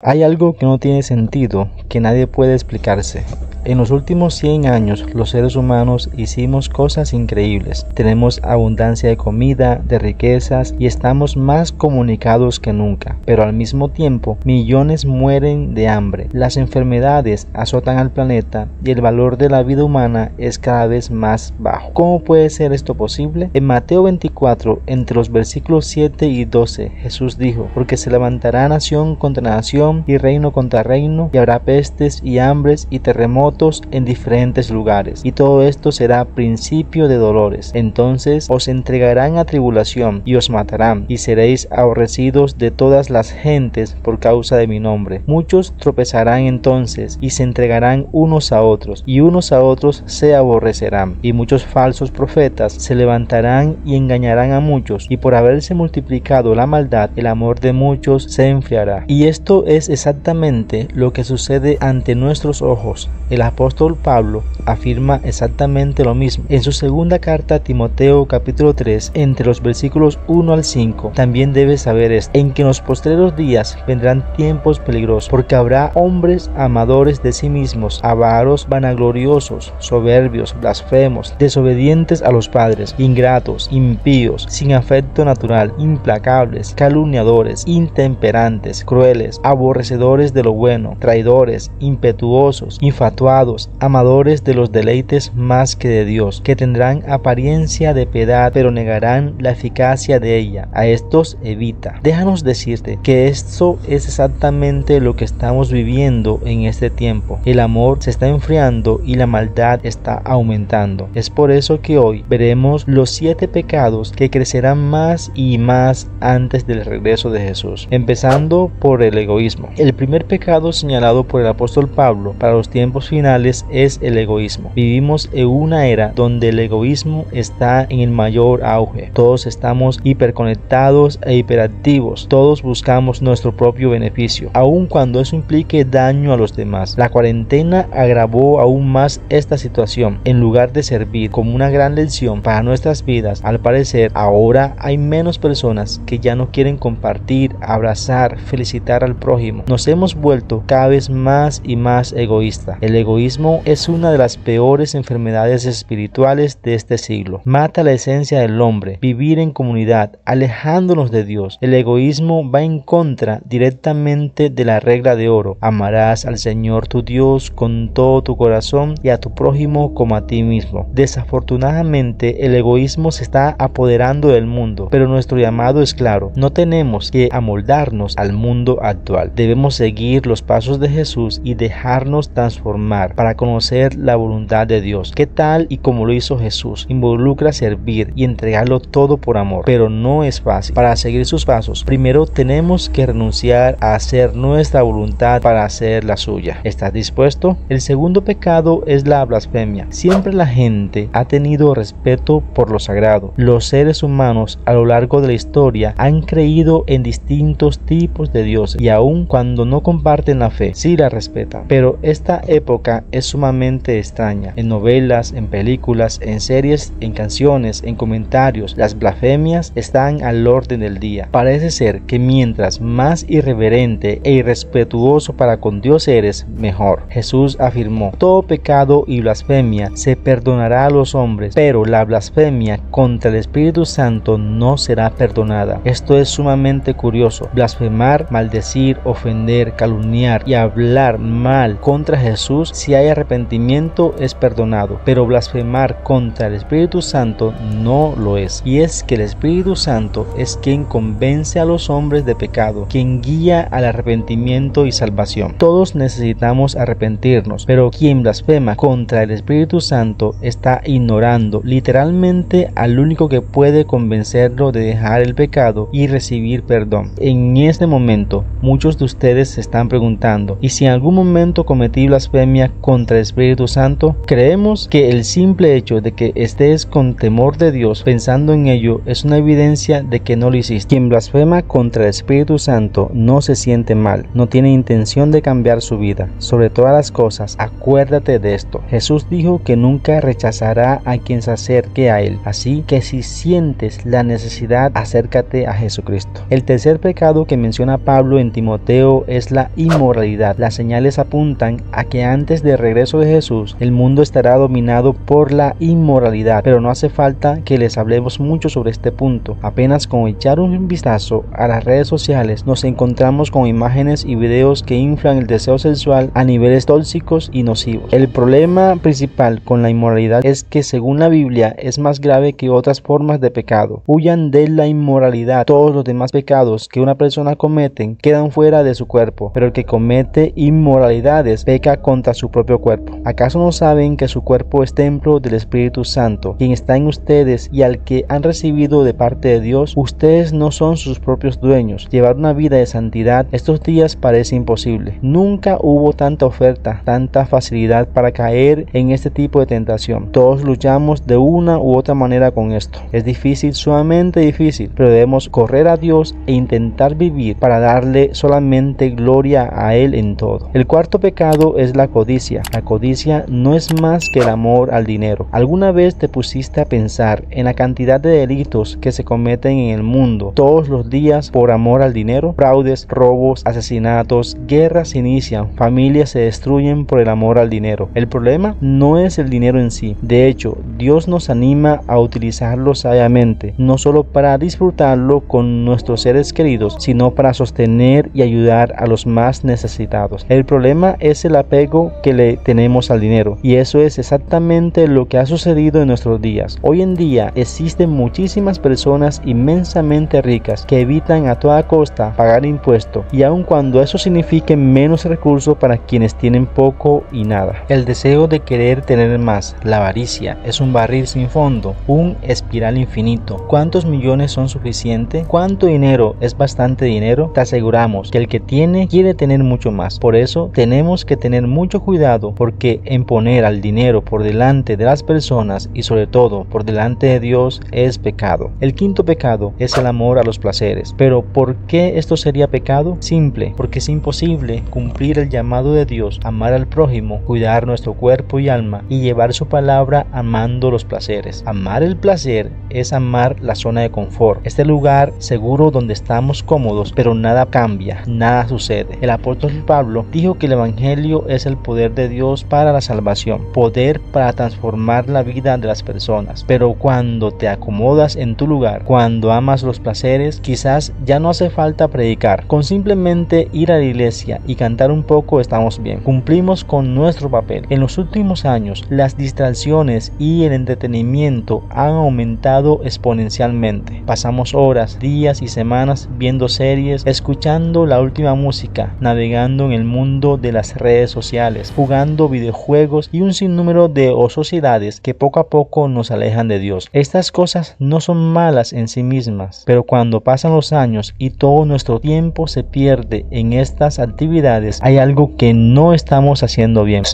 Hay algo que no tiene sentido, que nadie puede explicarse. En los últimos 100 años, los seres humanos hicimos cosas increíbles. Tenemos abundancia de comida, de riquezas y estamos más comunicados que nunca. Pero al mismo tiempo, millones mueren de hambre. Las enfermedades azotan al planeta y el valor de la vida humana es cada vez más bajo. ¿Cómo puede ser esto posible? En Mateo 24, entre los versículos 7 y 12, Jesús dijo: porque se levantará nación contra nación y reino contra reino, y habrá pestes y hambres y terremotos en diferentes lugares, y todo esto será principio de dolores. Entonces os entregarán a tribulación y os matarán, y seréis aborrecidos de todas las gentes por causa de mi nombre. Muchos tropezarán entonces y se entregarán unos a otros, y unos a otros se aborrecerán, y muchos falsos profetas se levantarán y engañarán a muchos, y por haberse multiplicado la maldad, el amor de muchos se enfriará. Y esto es exactamente lo que sucede ante nuestros ojos. El apóstol Pablo afirma exactamente lo mismo en su segunda carta a Timoteo capítulo 3, entre los versículos 1 al 5. También debes saber esto: en que en los postreros días vendrán tiempos peligrosos, porque habrá hombres amadores de sí mismos, avaros, vanagloriosos, soberbios, blasfemos, desobedientes a los padres, ingratos, impíos, sin afecto natural, implacables, calumniadores, intemperantes, crueles, aborrecedores de lo bueno, traidores, impetuosos, infatuados, amadores de los deleites más que de Dios, que tendrán apariencia de piedad, pero negarán la eficacia de ella. A estos evita. Déjanos decirte que esto es exactamente lo que estamos viviendo en este tiempo. El amor se está enfriando y la maldad está aumentando. Es por eso que hoy veremos los 7 pecados que crecerán más y más antes del regreso de Jesús, empezando por el egoísmo. El primer pecado señalado por el apóstol Pablo para los tiempos finales es el egoísmo. Vivimos en una era donde el egoísmo está en el mayor auge. Todos estamos hiperconectados e hiperactivos. Todos buscamos nuestro propio beneficio, aun cuando eso implique daño a los demás. La cuarentena agravó aún más esta situación. En lugar de servir como una gran lección para nuestras vidas, al parecer ahora hay menos personas que ya no quieren compartir, abrazar, felicitar al prójimo. Nos hemos vuelto cada vez más y más egoístas. El egoísmo es una de las peores enfermedades espirituales de este siglo. Mata la esencia del hombre, vivir en comunidad, alejándonos de Dios. El egoísmo va en contra directamente de la regla de oro: amarás al Señor tu Dios con todo tu corazón y a tu prójimo como a ti mismo. Desafortunadamente, el egoísmo se está apoderando del mundo, pero nuestro llamado es claro: no tenemos que amoldarnos al mundo actual. Debemos seguir los pasos de Jesús y dejarnos transformar para conocer la voluntad de Dios. ¿Qué tal y como lo hizo Jesús? Involucra servir y entregarlo todo por amor, pero no es fácil. Para seguir sus pasos, primero tenemos que renunciar a hacer nuestra voluntad para hacer la suya. ¿Estás dispuesto? El segundo pecado es la blasfemia. Siempre la gente ha tenido respeto por lo sagrado. Los seres humanos a lo largo de la historia han creído en distintos tipos de dioses, y aun cuando no comparten la fe, sí la respetan. Pero esta época es sumamente extraña. En novelas, en películas, en series, en canciones, en comentarios, las blasfemias están al orden del día. Parece ser que mientras más irreverente e irrespetuoso para con Dios eres, mejor. Jesús afirmó: todo pecado y blasfemia se perdonará a los hombres, pero la blasfemia contra el Espíritu Santo no será perdonada. Esto es sumamente curioso. Blasfemar, maldecir, ofender, calumniar y hablar mal contra Jesús, si hay arrepentimiento, es perdonado, pero blasfemar contra el Espíritu Santo no lo es. Y es que el Espíritu Santo es quien convence a los hombres de pecado, quien guía al arrepentimiento y salvación. Todos necesitamos arrepentirnos, pero quien blasfema contra el Espíritu Santo está ignorando literalmente al único que puede convencerlo de dejar el pecado y recibir perdón. En este momento, muchos de ustedes se están preguntando: ¿y si en algún momento cometí blasfemia blasfemia contra el Espíritu Santo? Creemos que el simple hecho de que estés con temor de Dios pensando en ello es una evidencia de que no lo hiciste. Quien blasfema contra el Espíritu Santo no se siente mal, no tiene intención de cambiar su vida. Sobre todas las cosas, acuérdate de esto. Jesús dijo que nunca rechazará a quien se acerque a Él. Así que si sientes la necesidad, acércate a Jesucristo. El tercer pecado que menciona Pablo en Timoteo es la inmoralidad. Las señales apuntan a que antes del regreso de Jesús, el mundo estará dominado por la inmoralidad, pero no hace falta que les hablemos mucho sobre este punto. Apenas con echar un vistazo a las redes sociales, nos encontramos con imágenes y videos que inflan el deseo sexual a niveles tóxicos y nocivos. El problema principal con la inmoralidad es que, según la Biblia, es más grave que otras formas de pecado. Huyan de la inmoralidad. Todos los demás pecados que una persona comete quedan fuera de su cuerpo, pero el que comete inmoralidades peca contra su propio cuerpo. ¿Acaso no saben que su cuerpo es templo del Espíritu Santo, quien está en ustedes y al que han recibido de parte de Dios? Ustedes no son sus propios dueños. Llevar una vida de santidad estos días parece imposible. Nunca hubo tanta oferta, tanta facilidad para caer en este tipo de tentación. Todos luchamos de una u otra manera con esto. Es difícil, sumamente difícil, pero debemos correr a Dios e intentar vivir para darle solamente gloria a Él en todo. El cuarto pecado es la codicia. La codicia no es más que el amor al dinero. ¿Alguna vez te pusiste a pensar en la cantidad de delitos que se cometen en el mundo todos los días por amor al dinero? Fraudes, robos, asesinatos, guerras se inician, familias se destruyen por el amor al dinero. El problema no es el dinero en sí. De hecho, Dios nos anima a utilizarlo sabiamente, no solo para disfrutarlo con nuestros seres queridos, sino para sostener y ayudar a los más necesitados. El problema es el apego que le tenemos al dinero, y eso es exactamente lo que ha sucedido en nuestros días. Hoy en día existen muchísimas personas inmensamente ricas que evitan a toda costa pagar impuestos, y aun cuando eso signifique menos recursos para quienes tienen poco y nada. El deseo de querer tener más, la avaricia, es un barril sin fondo, un espiral infinito. ¿Cuántos millones son suficientes? ¿Cuánto dinero es bastante dinero? Te aseguramos que el que tiene quiere tener mucho más. Por eso tenemos que tener mucho cuidado, porque en poner al dinero por delante de las personas y sobre todo por delante de Dios es pecado. El quinto pecado es el amor a los placeres. Pero ¿por qué esto sería pecado? Simple, porque es imposible cumplir el llamado de Dios, amar al prójimo, cuidar nuestro cuerpo y alma y llevar su palabra amando los placeres. Amar el placer es amar la zona de confort, este lugar seguro donde estamos cómodos, pero nada cambia, nada sucede. El apóstol Pablo dijo que el evangelio es el poder de Dios para la salvación, poder para transformar la vida de las personas. Pero cuando te acomodas en tu lugar, cuando amas los placeres, quizás ya no hace falta predicar. Con simplemente ir a la iglesia y cantar un poco estamos bien. Cumplimos con nuestro papel. En los últimos años, las distracciones y el entretenimiento han aumentado exponencialmente. Pasamos horas, días y semanas viendo series, escuchando la última música, navegando en el mundo de las redes sociales, jugando videojuegos y un sinnúmero de ociosidades que poco a poco nos alejan de Dios. Estas cosas no son malas en sí mismas, pero cuando pasan los años y todo nuestro tiempo se pierde en estas actividades, hay algo que no estamos haciendo bien.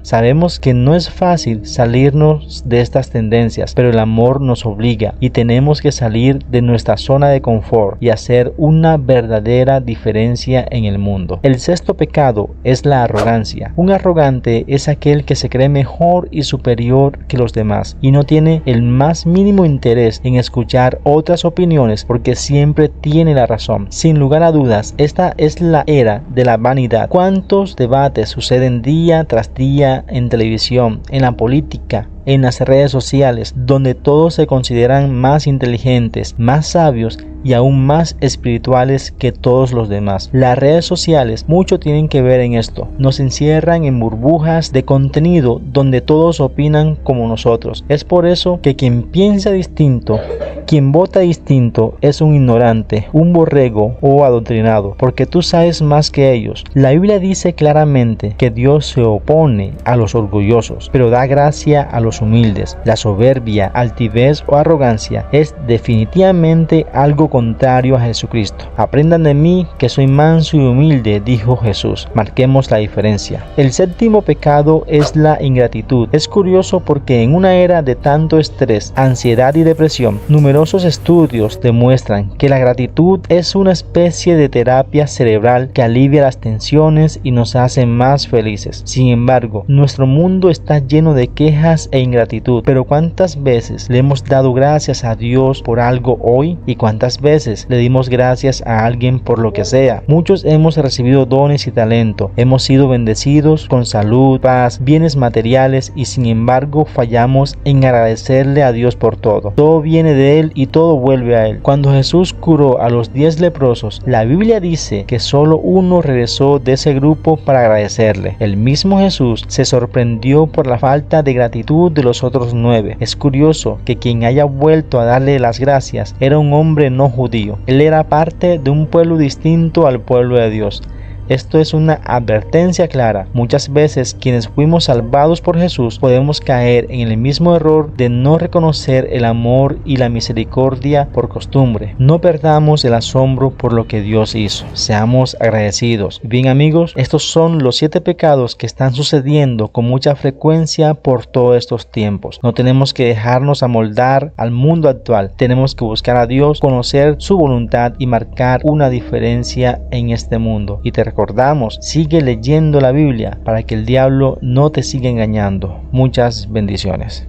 Sabemos que no es fácil salirnos de estas tendencias, pero el amor nos obliga y tenemos que salir de nuestra zona de confort y hacer una verdadera diferencia en el mundo. El sexto pecado es la arrogancia. Un arrogante es aquel que se cree mejor y superior que los demás y no tiene el más mínimo interés en escuchar otras opiniones porque siempre tiene la razón. Sin lugar a dudas, esta es la era de la vanidad. ¿Cuántos debates suceden día tras día en televisión, en la política, en las redes sociales, donde todos se consideran más inteligentes, más sabios y aún más espirituales que todos los demás? Las redes sociales mucho tienen que ver en esto. Nos encierran en burbujas de contenido donde todos opinan como nosotros. Es por eso que quien piensa distinto Quien vota distinto es un ignorante, un borrego o adoctrinado, porque tú sabes más que ellos. La Biblia dice claramente que Dios se opone a los orgullosos, pero da gracia a los humildes. La soberbia, altivez o arrogancia es definitivamente algo contrario a Jesucristo. Aprendan de mí que soy manso y humilde, dijo Jesús. Marquemos la diferencia. El séptimo pecado es la ingratitud. Es curioso porque en una era de tanto estrés, ansiedad y depresión, numerosos estudios demuestran que la gratitud es una especie de terapia cerebral que alivia las tensiones y nos hace más felices. Sin embargo, nuestro mundo está lleno de quejas e ingratitud. Pero ¿cuántas veces le hemos dado gracias a Dios por algo hoy? ¿Y cuántas veces le dimos gracias a alguien por lo que sea? Muchos hemos recibido dones y talento, hemos sido bendecidos con salud, paz, bienes materiales y sin embargo fallamos en agradecerle a Dios por todo. Todo viene de Él y todo vuelve a Él. Cuando Jesús curó a los 10 leprosos, la Biblia dice que solo uno regresó de ese grupo para agradecerle. El mismo Jesús se sorprendió por la falta de gratitud de los otros 9. Es curioso que quien haya vuelto a darle las gracias era un hombre no judío. Él era parte de un pueblo distinto al pueblo de Dios. Esto es una advertencia clara. Muchas veces quienes fuimos salvados por Jesús podemos caer en el mismo error de no reconocer el amor y la misericordia por costumbre. No perdamos el asombro por lo que Dios hizo. Seamos agradecidos. Bien amigos, estos son los 7 pecados que están sucediendo con mucha frecuencia por todos estos tiempos. No tenemos que dejarnos amoldar al mundo actual. Tenemos que buscar a Dios, conocer su voluntad y marcar una diferencia en este mundo. Y te recordamos, sigue leyendo la Biblia para que el diablo no te siga engañando. Muchas bendiciones.